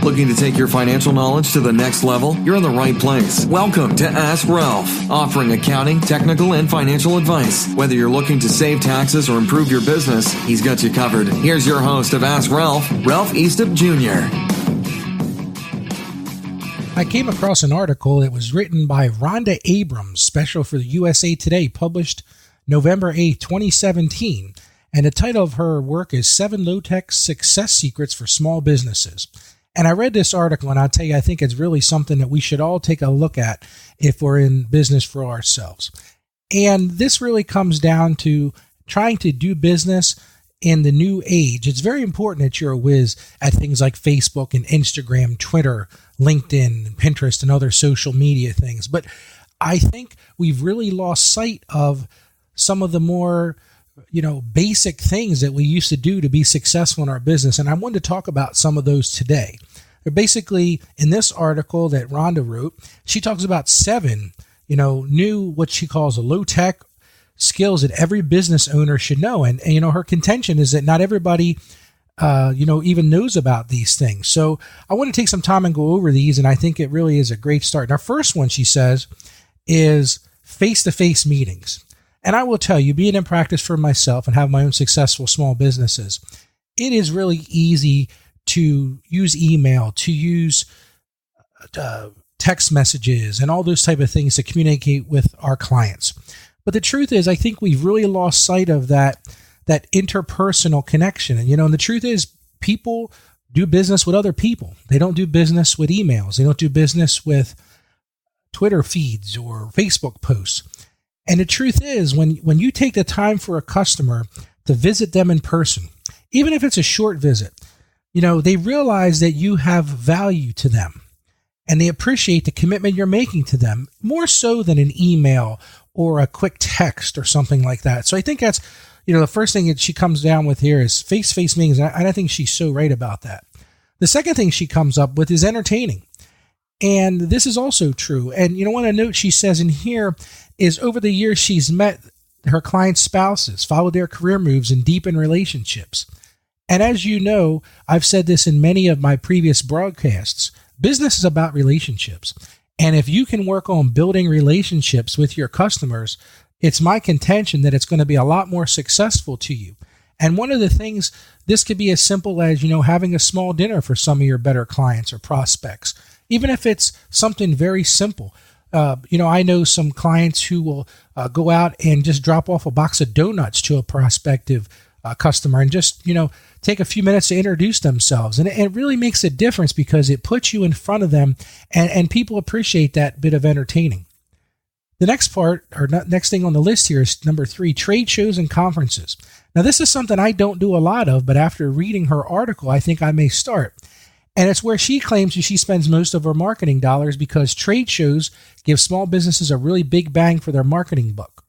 Looking to take your financial knowledge to the next level? You're in the right place. Welcome to Ask Ralph, offering accounting, technical, and financial advice. Whether you're looking to save taxes or improve your business, he's got you covered. Here's your host of Ask Ralph, Ralph Eastup Jr. I came across an article that was written by Rhonda Abrams, special for the USA Today, published November 8, 2017. And the title of her work is 7 Low-Tech Success Secrets for Small Businesses. And I read this article, and I'll tell you, I think it's really something that we should all take a look at if we're in business for ourselves. And this really comes down to trying to do business in the new age. It's very important that you're a whiz at things like Facebook and Instagram, Twitter, LinkedIn, Pinterest, and other social media things. But I think we've really lost sight of some of the more basic things that we used to do to be successful in our business. And I wanted to talk about some of those today. They're basically, in this article that Rhonda wrote, she talks about 7, new, what she calls a low-tech skills that every business owner should know. And her contention is that not everybody, even knows about these things. So I want to take some time and go over these. And I think it really is a great start. And our first one, she says, is face-to-face meetings. And I will tell you, being in practice for myself and have my own successful small businesses, it is really easy to use email, to use text messages and all those type of things to communicate with our clients. But the truth is, I think we've really lost sight of that interpersonal connection. And the truth is, people do business with other people. They don't do business with emails. They don't do business with Twitter feeds or Facebook posts. And the truth is, when you take the time for a customer to visit them in person, even if it's a short visit, they realize that you have value to them and they appreciate the commitment you're making to them more so than an email or a quick text or something like that. So I think that's, the first thing that she comes down with here is face-to-face meetings. And I think she's so right about that. The second thing she comes up with is entertaining. And this is also true. And one of the notes she says in here is over the years she's met her clients' spouses, followed their career moves, and deepened relationships. And as you know, I've said this in many of my previous broadcasts, business is about relationships. And if you can work on building relationships with your customers, it's my contention that it's going to be a lot more successful to you. And one of the things, this could be as simple as, having a small dinner for some of your better clients or prospects. Even if it's something very simple. I know some clients who will go out and just drop off a box of donuts to a prospective customer and just, take a few minutes to introduce themselves. And it really makes a difference because it puts you in front of them and people appreciate that bit of entertaining. The next part, or next thing on the list here is number 3, trade shows and conferences. Now, this is something I don't do a lot of, but after reading her article, I think I may start. And it's where she claims that she spends most of her marketing dollars because trade shows give small businesses a really big bang for their marketing buck.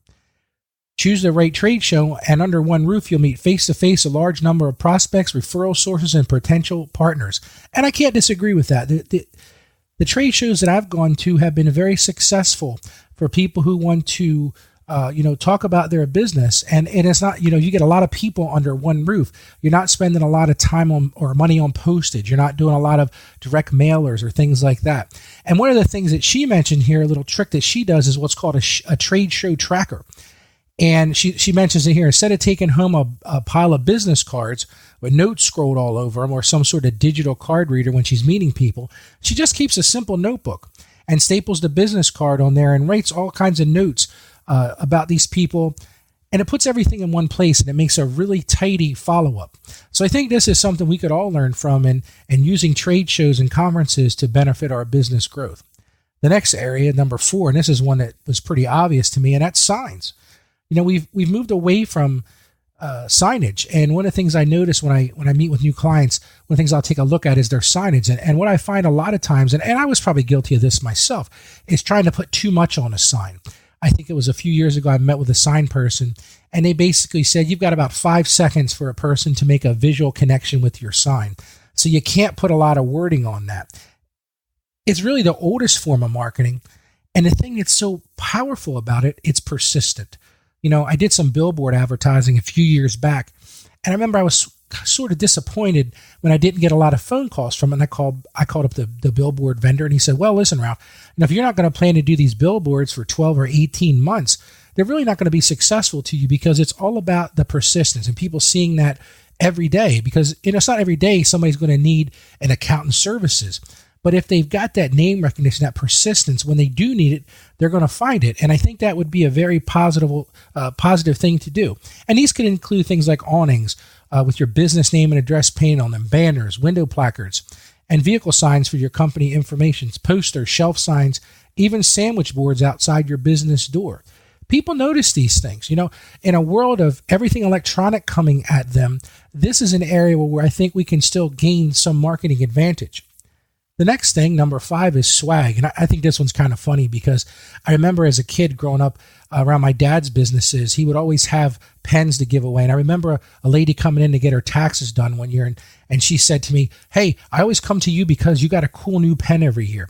Choose the right trade show, and under one roof, you'll meet face-to-face a large number of prospects, referral sources, and potential partners. And I can't disagree with that. The trade shows that I've gone to have been very successful for people who want to talk about their business. And it's not, you get a lot of people under one roof. You're not spending a lot of time on or money on postage. You're not doing a lot of direct mailers or things like that. And one of the things that she mentioned here, a little trick that she does, is what's called a trade show tracker. And she mentions it here, instead of taking home a pile of business cards with notes scrolled all over them or some sort of digital card reader when she's meeting people, she just keeps a simple notebook and staples the business card on there and writes all kinds of notes about these people, and it puts everything in one place and it makes a really tidy follow-up. So I think this is something we could all learn from and using trade shows and conferences to benefit our business growth. The next area, number 4, and this is one that was pretty obvious to me, and that's signs. We've moved away from signage, and one of the things I notice when I meet with new clients, one of the things I'll take a look at is their signage. And what I find a lot of times, and I was probably guilty of this myself, is trying to put too much on a sign. I think it was a few years ago, I met with a sign person, and they basically said, you've got about 5 seconds for a person to make a visual connection with your sign. So you can't put a lot of wording on that. It's really the oldest form of marketing. And the thing that's so powerful about it, it's persistent. I did some billboard advertising a few years back, and I remember I was sort of disappointed when I didn't get a lot of phone calls from it. And I called up the billboard vendor, and he said, well, listen, Ralph, if you're not going to plan to do these billboards for 12 or 18 months, they're really not going to be successful to you, because it's all about the persistence and people seeing that every day, because it's not every day somebody's going to need an accountant services. But if they've got that name recognition, that persistence, when they do need it, they're going to find it. And I think that would be a very positive thing to do. And these could include things like awnings with your business name and address painted on them, banners, window placards, and vehicle signs for your company information, posters, shelf signs, even sandwich boards outside your business door. People notice these things. In a world of everything electronic coming at them, this is an area where I think we can still gain some marketing advantage. The next thing, number 5, is swag. And I think this one's kind of funny, because I remember as a kid growing up around my dad's businesses, he would always have pens to give away. And I remember a lady coming in to get her taxes done one year, and she said to me, hey, I always come to you because you got a cool new pen every year.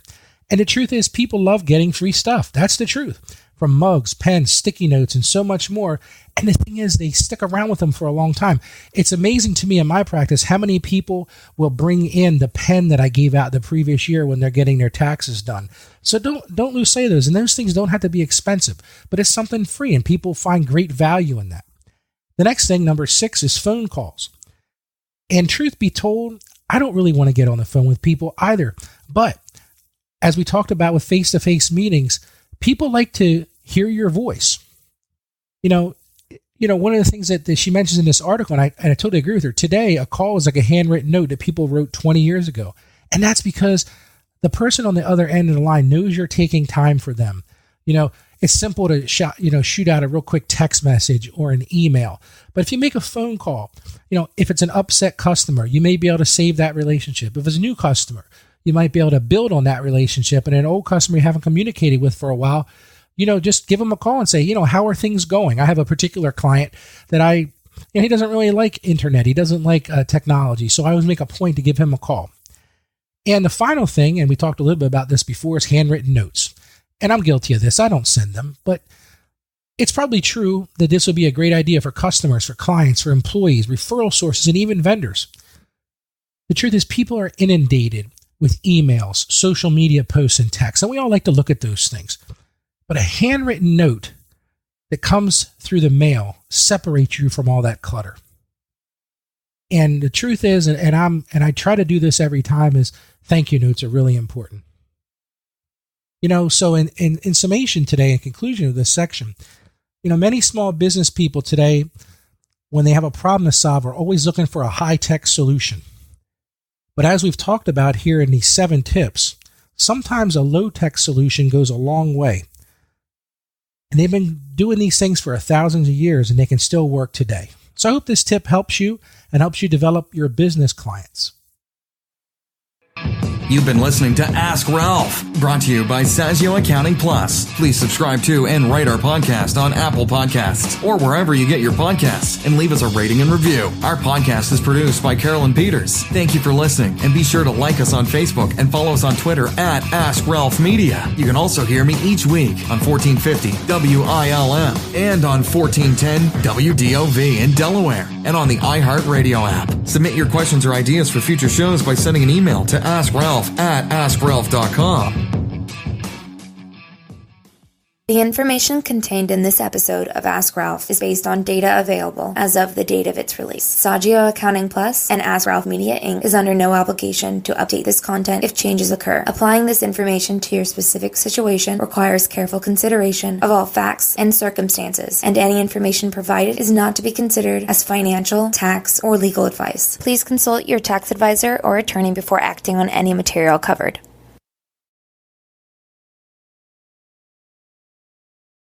And the truth is, people love getting free stuff. That's the truth. From mugs, pens, sticky notes, and so much more. And the thing is, they stick around with them for a long time. It's amazing to me in my practice how many people will bring in the pen that I gave out the previous year when they're getting their taxes done. So don't lose sight of those. And those things don't have to be expensive, but it's something free, and people find great value in that. The next thing, number 6, is phone calls. And truth be told, I don't really want to get on the phone with people either. But as we talked about with face-to-face meetings, people like to hear your voice. One of the things that she mentions in this article, and I totally agree with her, today a call is like a handwritten note that people wrote 20 years ago. And that's because the person on the other end of the line knows you're taking time for them. It's simple to shoot out a real quick text message or an email. But if you make a phone call, if it's an upset customer, you may be able to save that relationship. If it's a new customer, you might be able to build on that relationship. And an old customer you haven't communicated with for a while, just give them a call and say, how are things going? I have a particular client that he doesn't really like internet. He doesn't like technology. So I always make a point to give him a call. And the final thing, and we talked a little bit about this before, is handwritten notes. And I'm guilty of this. I don't send them, but it's probably true that this would be a great idea for customers, for clients, for employees, referral sources, and even vendors. The truth is, people are inundated with emails, social media posts, and texts, and we all like to look at those things. But a handwritten note that comes through the mail separates you from all that clutter. And the truth is, and I try to do this every time, is thank you notes are really important. So in summation today, in conclusion of this section, many small business people today, when they have a problem to solve, are always looking for a high-tech solution. But as we've talked about here in these 7 tips, sometimes a low-tech solution goes a long way. And they've been doing these things for thousands of years, and they can still work today. So I hope this tip helps you and helps you develop your business clients. You've been listening to Ask Ralph, brought to you by Saggio Accounting Plus. Please subscribe to and rate our podcast on Apple Podcasts or wherever you get your podcasts, and leave us a rating and review. Our podcast is produced by Carolyn Peters. Thank you for listening, and be sure to like us on Facebook and follow us on Twitter at Ask Ralph Media. You can also hear me each week on 1450 WILM and on 1410 WDOV in Delaware, and on the iHeartRadio app. Submit your questions or ideas for future shows by sending an email to AskRalph@AskRalph.com. The information contained in this episode of Ask Ralph is based on data available as of the date of its release. Saggio Accounting Plus and Ask Ralph Media Inc. is under no obligation to update this content if changes occur. Applying this information to your specific situation requires careful consideration of all facts and circumstances, and any information provided is not to be considered as financial, tax, or legal advice. Please consult your tax advisor or attorney before acting on any material covered.